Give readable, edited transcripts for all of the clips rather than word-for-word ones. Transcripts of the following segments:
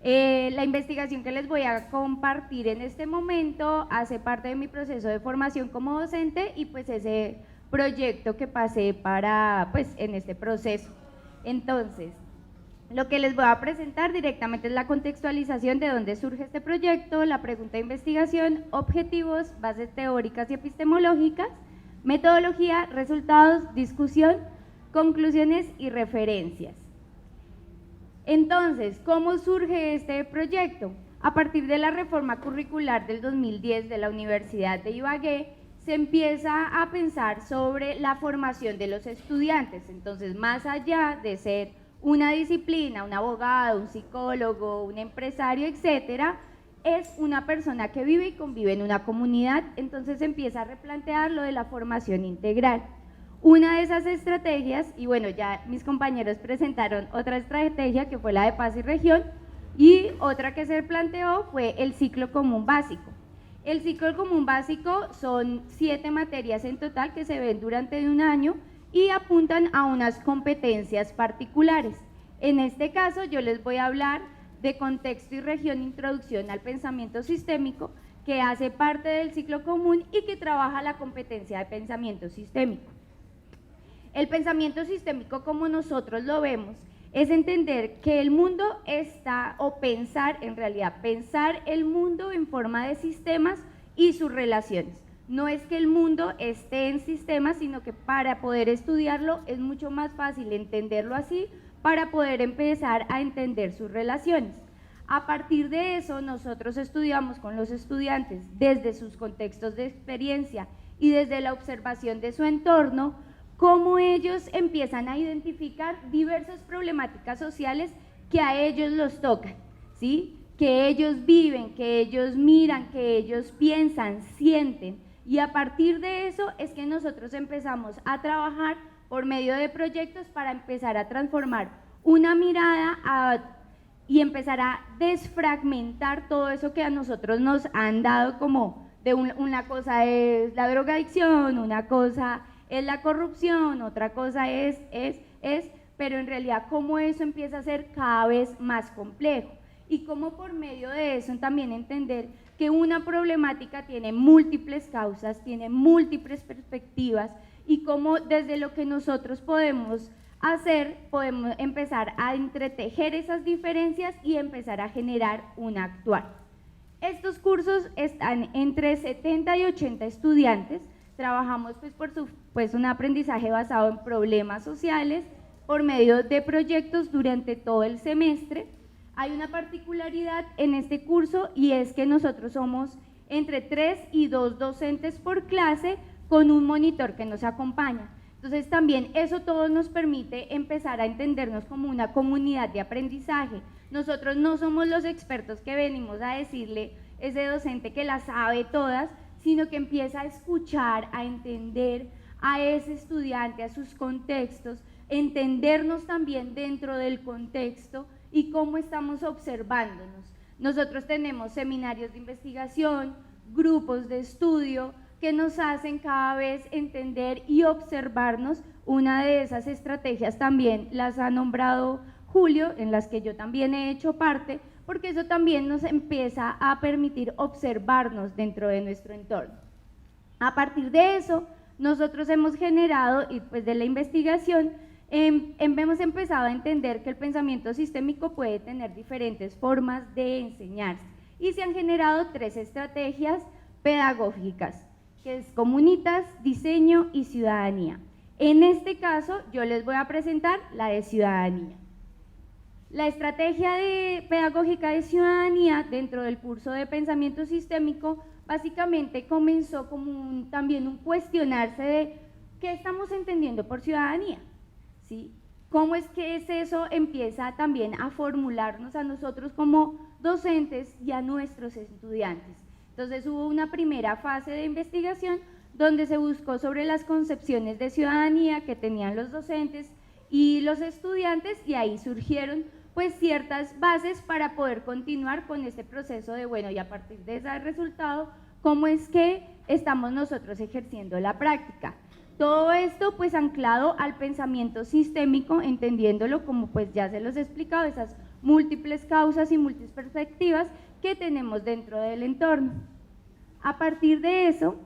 La investigación que les voy a compartir en este momento hace parte de mi proceso de formación como docente y pues ese proyecto que pasé para, pues, en este proceso. Entonces, lo que les voy a presentar directamente es la contextualización de dónde surge este proyecto, la pregunta de investigación, objetivos, bases teóricas y epistemológicas, metodología, resultados, discusión, conclusiones y referencias. Entonces, ¿cómo surge este proyecto? A partir de la reforma curricular del 2010 de la Universidad de Ibagué, se empieza a pensar sobre la formación de los estudiantes. Entonces, más allá de ser una disciplina, un abogado, un psicólogo, un empresario, etcétera, es una persona que vive y convive en una comunidad. Entonces, se empieza a replantear lo de la formación integral. Una de esas estrategias, y bueno, ya mis compañeros presentaron otra estrategia que fue la de paz y región, y otra que se planteó fue el ciclo común básico. El ciclo común básico son 7 materias en total que se ven durante un año y apuntan a unas competencias particulares. En este caso yo les voy a hablar de contexto y región, introducción al pensamiento sistémico, que hace parte del ciclo común y que trabaja la competencia de pensamiento sistémico. El pensamiento sistémico, como nosotros lo vemos, es entender que el mundo está, o pensar, en realidad, pensar el mundo en forma de sistemas y sus relaciones. No es que el mundo esté en sistemas, sino que para poder estudiarlo es mucho más fácil entenderlo así, para poder empezar a entender sus relaciones. A partir de eso, nosotros estudiamos con los estudiantes desde sus contextos de experiencia y desde la observación de su entorno, cómo ellos empiezan a identificar diversas problemáticas sociales que a ellos los tocan, ¿sí? Que ellos viven, que ellos miran, que ellos piensan, sienten, y a partir de eso es que nosotros empezamos a trabajar por medio de proyectos para empezar a transformar una mirada y empezar a desfragmentar todo eso que a nosotros nos han dado como de una cosa es la drogadicción, una cosa es la corrupción, otra cosa pero en realidad cómo eso empieza a ser cada vez más complejo y cómo por medio de eso también entender que una problemática tiene múltiples causas, tiene múltiples perspectivas y cómo desde lo que nosotros podemos hacer, podemos empezar a entretejer esas diferencias y empezar a generar un actuar. Estos cursos están entre 70 y 80 estudiantes. Trabajamos pues un aprendizaje basado en problemas sociales por medio de proyectos durante todo el semestre. Hay una particularidad en este curso y es que nosotros somos entre 3 y 2 docentes por clase con un monitor que nos acompaña. Entonces también eso todo nos permite empezar a entendernos como una comunidad de aprendizaje. Nosotros no somos los expertos que venimos a decirle ese docente que las sabe todas, sino que empieza a escuchar, a entender a ese estudiante, a sus contextos, entendernos también dentro del contexto y cómo estamos observándonos. Nosotros tenemos seminarios de investigación, grupos de estudio que nos hacen cada vez entender y observarnos. Una de esas estrategias también las ha nombrado Julio, en las que yo también he hecho parte, porque eso también nos empieza a permitir observarnos dentro de nuestro entorno. A partir de eso, nosotros hemos generado, y pues de la investigación, hemos empezado a entender que el pensamiento sistémico puede tener diferentes formas de enseñarse, y se han generado 3 estrategias pedagógicas, que es comunitas, diseño y ciudadanía. En este caso, yo les voy a presentar la de ciudadanía. La estrategia pedagógica de ciudadanía dentro del curso de pensamiento sistémico básicamente comenzó como también un cuestionarse de qué estamos entendiendo por ciudadanía, ¿sí? ¿Cómo es que eso empieza también a formularnos a nosotros como docentes y a nuestros estudiantes? Entonces hubo una primera fase de investigación donde se buscó sobre las concepciones de ciudadanía que tenían los docentes y los estudiantes, y ahí surgieron pues ciertas bases para poder continuar con este proceso de, bueno, y a partir de ese resultado, ¿cómo es que estamos nosotros ejerciendo la práctica? Todo esto pues anclado al pensamiento sistémico, entendiéndolo como pues ya se los he explicado, esas múltiples causas y múltiples perspectivas que tenemos dentro del entorno. A partir de eso,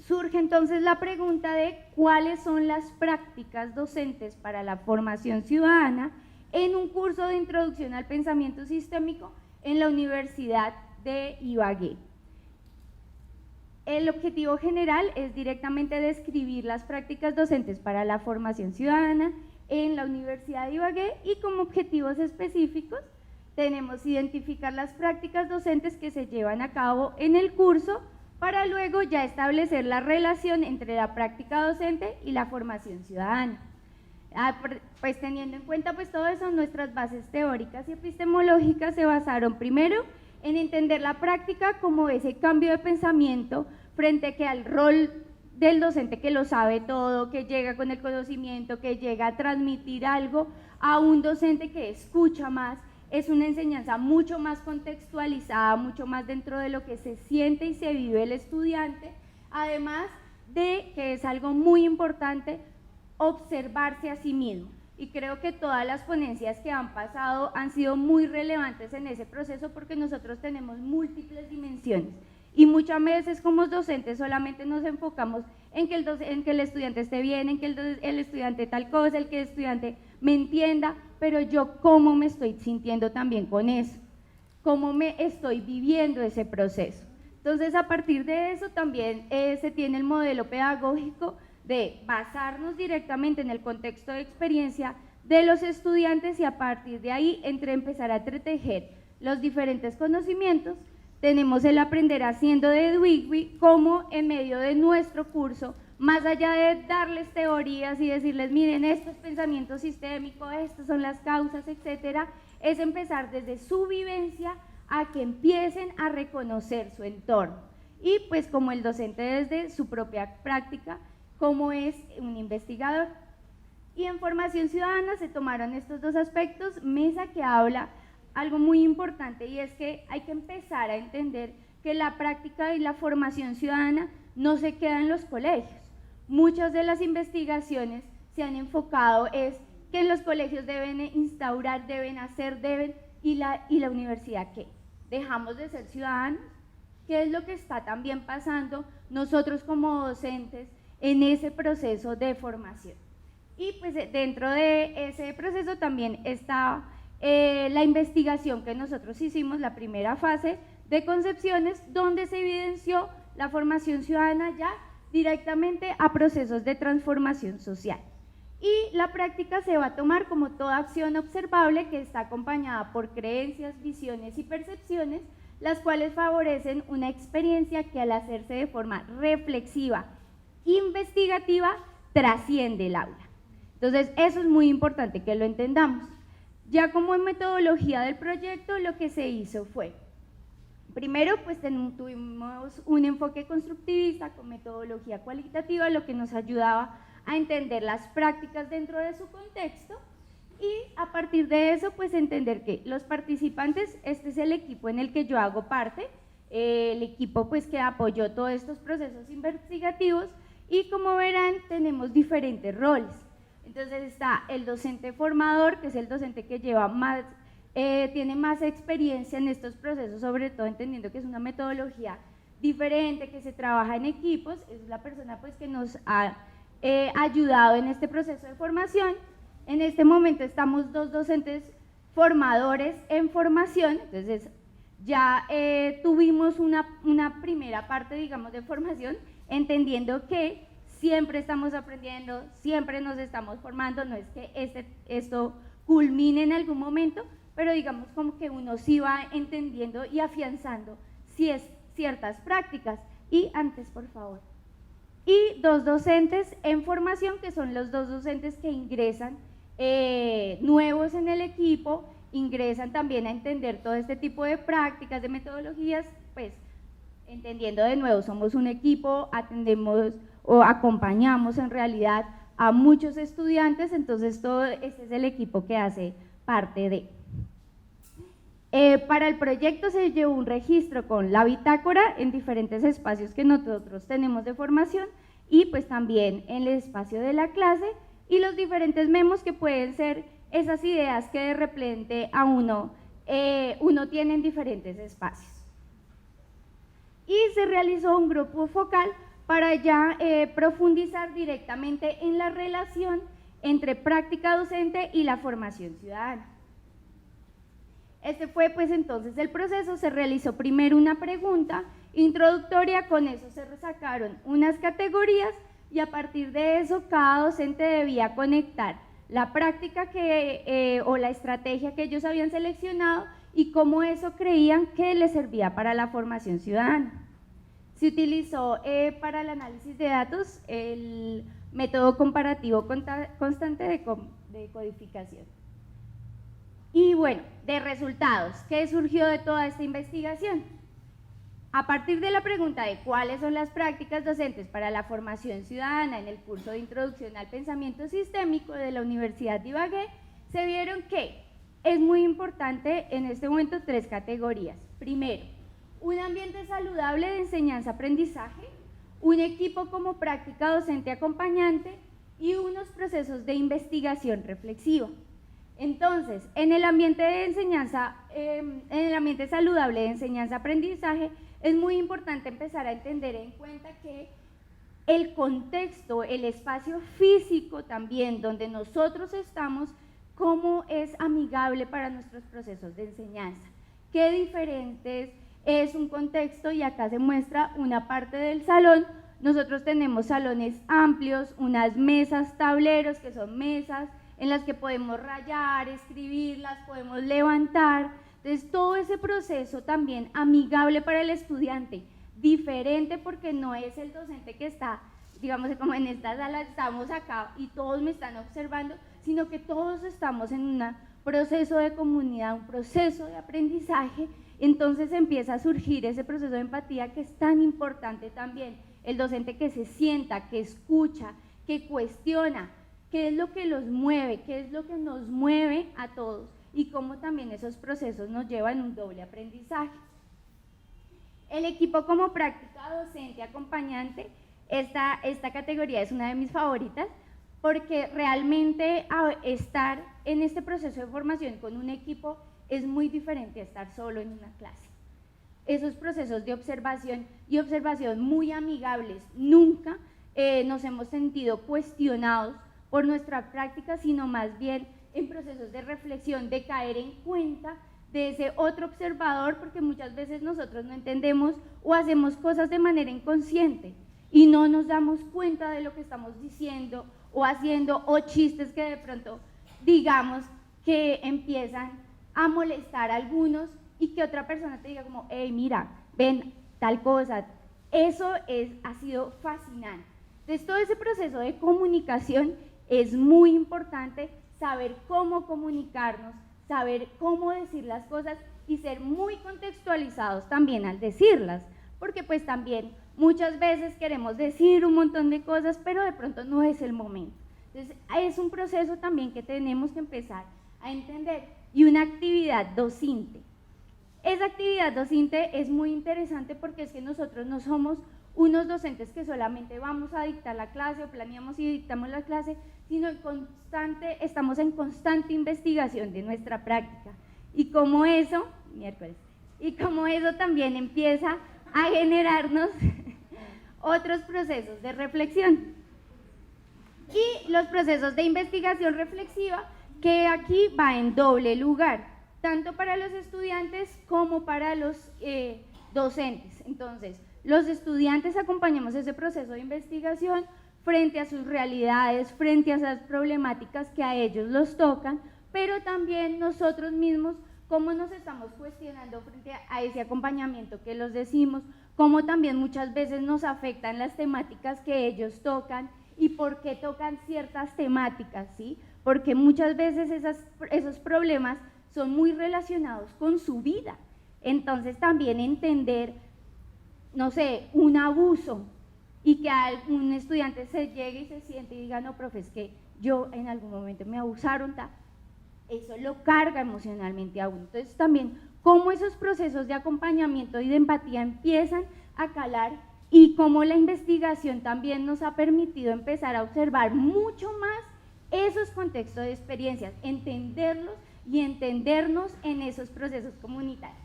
surge entonces la pregunta de cuáles son las prácticas docentes para la formación ciudadana en un curso de introducción al pensamiento sistémico en la Universidad de Ibagué. El objetivo general es directamente describir las prácticas docentes para la formación ciudadana en la Universidad de Ibagué y como objetivos específicos tenemos identificar las prácticas docentes que se llevan a cabo en el curso para luego ya establecer la relación entre la práctica docente y la formación ciudadana. Pues teniendo en cuenta pues todo eso, nuestras bases teóricas y epistemológicas se basaron primero en entender la práctica como ese cambio de pensamiento frente a que al rol del docente que lo sabe todo, que llega con el conocimiento, que llega a transmitir algo, a un docente que escucha más. Es una enseñanza mucho más contextualizada, mucho más dentro de lo que se siente y se vive el estudiante, además de que es algo muy importante observarse a sí mismo. Y creo que todas las ponencias que han pasado han sido muy relevantes en ese proceso porque nosotros tenemos múltiples dimensiones y muchas veces como docentes solamente nos enfocamos en que el estudiante esté bien, en que el estudiante tal cosa, el que el estudiante me entienda, pero yo cómo me estoy sintiendo también con eso, cómo me estoy viviendo ese proceso. Entonces a partir de eso también se tiene el modelo pedagógico de basarnos directamente en el contexto de experiencia de los estudiantes y a partir de ahí empezar a entretejer los diferentes conocimientos. Tenemos el aprender haciendo de Edwigui como en medio de nuestro curso, más allá de darles teorías y decirles miren esto es pensamiento sistémico, estas son las causas, etcétera, es empezar desde su vivencia a que empiecen a reconocer su entorno y pues como el docente desde su propia práctica como es un investigador. Y en formación ciudadana se tomaron estos dos aspectos, Mesa que habla algo muy importante y es que hay que empezar a entender que la práctica y la formación ciudadana no se queda en los colegios. Muchas de las investigaciones se han enfocado es que en los colegios deben instaurar, deben hacer, y la universidad ¿qué? ¿Dejamos de ser ciudadanos? ¿Qué es lo que está también pasando nosotros como docentes en ese proceso de formación? Y pues dentro de ese proceso también está la investigación que nosotros hicimos, la primera fase de concepciones, donde se evidenció la formación ciudadana ya directamente a procesos de transformación social. Y la práctica se va a tomar como toda acción observable que está acompañada por creencias, visiones y percepciones, las cuales favorecen una experiencia que al hacerse de forma reflexiva, investigativa, trasciende el aula. Entonces, eso es muy importante que lo entendamos. Ya como en metodología del proyecto, lo que se hizo fue, primero, pues tuvimos un enfoque constructivista con metodología cualitativa, lo que nos ayudaba a entender las prácticas dentro de su contexto y a partir de eso, pues entender que los participantes, este es el equipo en el que yo hago parte, el equipo pues que apoyó todos estos procesos investigativos y como verán, tenemos diferentes roles. Entonces está el docente formador, que es el docente que lleva más, tiene más experiencia en estos procesos, sobre todo entendiendo que es una metodología diferente, que se trabaja en equipos, es la persona pues que nos ha ayudado en este proceso de formación. En este momento estamos dos docentes formadores en formación, entonces ya tuvimos una primera parte, digamos, de formación, entendiendo que siempre estamos aprendiendo, siempre nos estamos formando, no es que esto culmine en algún momento, pero digamos como que uno sí va entendiendo y afianzando ciertas prácticas. Y antes, por favor. Y dos docentes en formación, que son los dos docentes que ingresan nuevos en el equipo, ingresan también a entender todo este tipo de prácticas, de metodologías, pues entendiendo de nuevo, somos un equipo, atendemos o acompañamos en realidad a muchos estudiantes, entonces todo este es el equipo que hace parte de. Para el proyecto se llevó un registro con la bitácora en diferentes espacios que nosotros tenemos de formación y pues también en el espacio de la clase y los diferentes memos que pueden ser esas ideas que de repente a uno tiene en diferentes espacios. Y se realizó un grupo focal para ya profundizar directamente en la relación entre práctica docente y la formación ciudadana. Este fue pues entonces el proceso. Se realizó primero una pregunta introductoria, con eso se sacaron unas categorías y a partir de eso cada docente debía conectar la práctica o la estrategia que ellos habían seleccionado y cómo eso creían que les servía para la formación ciudadana. Se utilizó para el análisis de datos el método comparativo constante de codificación. Y bueno, de resultados, ¿qué surgió de toda esta investigación? A partir de la pregunta de cuáles son las prácticas docentes para la formación ciudadana en el curso de Introducción al Pensamiento Sistémico de la Universidad de Ibagué, se vieron que es muy importante en este momento 3 categorías. Primero, un ambiente saludable de enseñanza-aprendizaje, un equipo como práctica docente acompañante y unos procesos de investigación reflexiva. Entonces, en el ambiente saludable de enseñanza-aprendizaje, es muy importante empezar a entender en cuenta que el contexto, el espacio físico también donde nosotros estamos, cómo es amigable para nuestros procesos de enseñanza, qué diferentes es un contexto, y acá se muestra una parte del salón. Nosotros tenemos salones amplios, unas mesas, tableros, que son mesas en las que podemos rayar, escribir, las podemos levantar. Entonces todo ese proceso también amigable para el estudiante, diferente porque no es el docente que está, digamos, como en esta sala estamos acá y todos me están observando, sino que todos estamos en un proceso de comunidad, un proceso de aprendizaje. Entonces empieza a surgir ese proceso de empatía que es tan importante también, el docente que se sienta, que escucha, que cuestiona qué es lo que los mueve, qué es lo que nos mueve a todos y cómo también esos procesos nos llevan a un doble aprendizaje. El equipo como práctica docente acompañante, esta categoría es una de mis favoritas porque realmente estar en este proceso de formación con un equipo es muy diferente a estar solo en una clase. Esos procesos de observación y observación muy amigables, nunca nos hemos sentido cuestionados por nuestra práctica, sino más bien en procesos de reflexión, de caer en cuenta de ese otro observador, porque muchas veces nosotros no entendemos o hacemos cosas de manera inconsciente y no nos damos cuenta de lo que estamos diciendo o haciendo, o chistes que de pronto digamos que empiezan a molestar a algunos y que otra persona te diga como, hey, mira, ven, tal cosa. Eso ha sido fascinante. Entonces todo ese proceso de comunicación es muy importante, saber cómo comunicarnos, saber cómo decir las cosas y ser muy contextualizados también al decirlas, porque pues también muchas veces queremos decir un montón de cosas, pero de pronto no es el momento. Entonces es un proceso también que tenemos que empezar a entender. Y una actividad docente. Esa actividad docente es muy interesante porque es que nosotros no somos unos docentes que solamente vamos a dictar la clase o planeamos y dictamos la clase, sino estamos en constante investigación de nuestra práctica. Y como eso también empieza a generarnos otros procesos de reflexión. Y los procesos de investigación reflexiva, que aquí va en doble lugar, tanto para los estudiantes como para los docentes. Entonces, los estudiantes acompañamos ese proceso de investigación frente a sus realidades, frente a esas problemáticas que a ellos los tocan, pero también nosotros mismos, cómo nos estamos cuestionando frente a ese acompañamiento que los decimos, cómo también muchas veces nos afectan las temáticas que ellos tocan y por qué tocan ciertas temáticas, ¿sí? Porque muchas veces esos problemas son muy relacionados con su vida. Entonces también entender, no sé, un abuso y que un estudiante se llegue y se siente y diga, no, profe, es que yo en algún momento me abusaron, eso lo carga emocionalmente a uno. Entonces también cómo esos procesos de acompañamiento y de empatía empiezan a calar y cómo la investigación también nos ha permitido empezar a observar mucho más esos contextos de experiencias, entenderlos y entendernos en esos procesos comunitarios.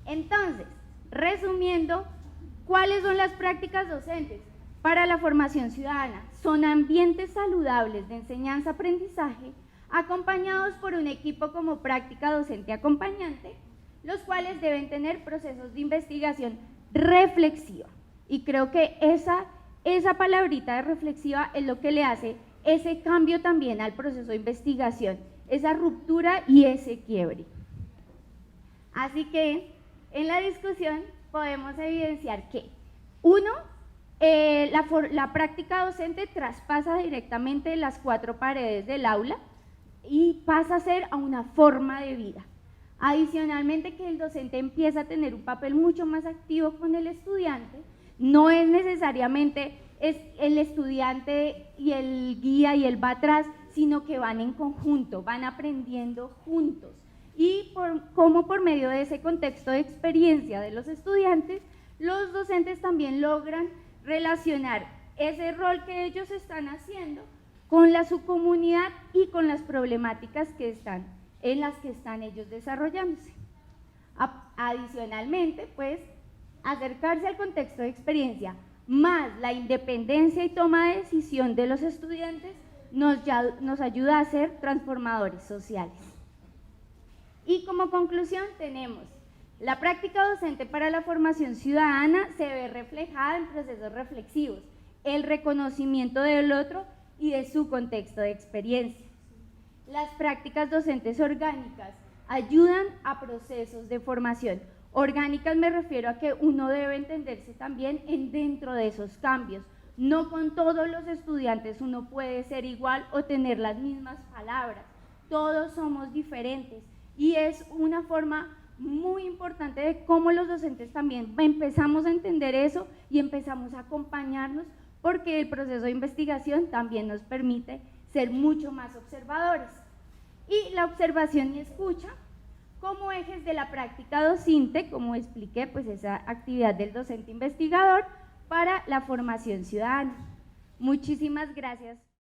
Entonces, resumiendo, ¿cuáles son las prácticas docentes para la formación ciudadana? Son ambientes saludables de enseñanza-aprendizaje acompañados por un equipo como práctica docente acompañante, los cuales deben tener procesos de investigación reflexiva. Y creo que esa palabrita de reflexiva es lo que le hace ese cambio también al proceso de investigación, esa ruptura y ese quiebre. Así que en la discusión podemos evidenciar que, uno, la práctica docente traspasa directamente las 4 paredes del aula y pasa a ser a una forma de vida. Adicionalmente, que el docente empieza a tener un papel mucho más activo con el estudiante, no es necesariamente el estudiante y el guía y él va atrás, sino que van en conjunto, van aprendiendo juntos. Y como por medio de ese contexto de experiencia de los estudiantes, los docentes también logran relacionar ese rol que ellos están haciendo con la subcomunidad y con las problemáticas en las que están ellos desarrollándose. Adicionalmente, pues, acercarse al contexto de experiencia más la independencia y toma de decisión de los estudiantes nos ayuda a ser transformadores sociales. Y como conclusión tenemos, la práctica docente para la formación ciudadana se ve reflejada en procesos reflexivos, el reconocimiento del otro y de su contexto de experiencia. Las prácticas docentes orgánicas ayudan a procesos de formación. Orgánicas me refiero a que uno debe entenderse también dentro de esos cambios. No con todos los estudiantes uno puede ser igual o tener las mismas palabras. Todos somos diferentes y es una forma muy importante de cómo los docentes también empezamos a entender eso y empezamos a acompañarnos, porque el proceso de investigación también nos permite ser mucho más observadores. Y la observación y escucha como ejes de la práctica docente, como expliqué, pues esa actividad del docente investigador para la formación ciudadana. Muchísimas gracias.